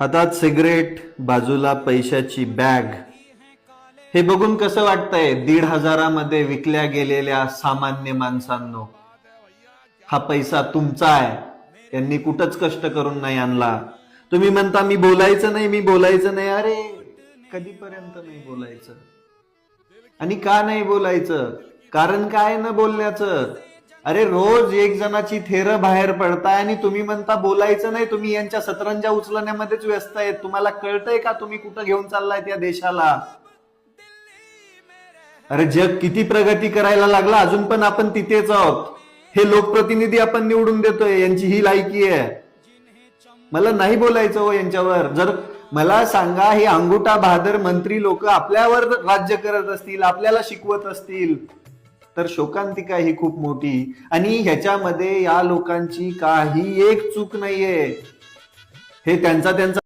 हातात सिगरेट, बाजूला पैशाची बॅग. हे बघून कसं वाटतंय 1,500 विकल्या गेलेल्या सामान्य माणसांनो? हा पैसा तुमचा आहे, त्यांनी कुठंच कष्ट करून नाही आणला. तुम्ही म्हणता मी बोलायचं नाही, मी बोलायचं नाही. अरे कधीपर्यंत नाही बोलायचं? आणि का नाही बोलायचं? कारण काय न बोलण्याचं? अरे रोज एक जणाची थेरं बाहेर पडताय आणि तुम्ही म्हणता बोलायचं नाही. तुम्ही यांच्या सतरंजा उचलण्यामध्येच व्यस्त आहेत. तुम्हाला कळतंय का तुम्ही कुठं घेऊन चाललाय त्या देशाला? अरे जग किती प्रगती करायला लागला, अजून पण आपण तिथेच आहोत. हे लोकप्रतिनिधी आपण निवडून देतोय, यांची ही लायकी आहे. मला नाही बोलायचं हो यांच्यावर. जर मला सांगा, हे अंगुठा बहादर मंत्री लोक आपल्यावर राज्य करत असतील, आपल्याला शिकवत असतील, तर शोकांतिका ही खूप मोठी. आणि ह्याच्यामध्ये या लोकांची काही एक चूक नाहीये. हे त्यांचा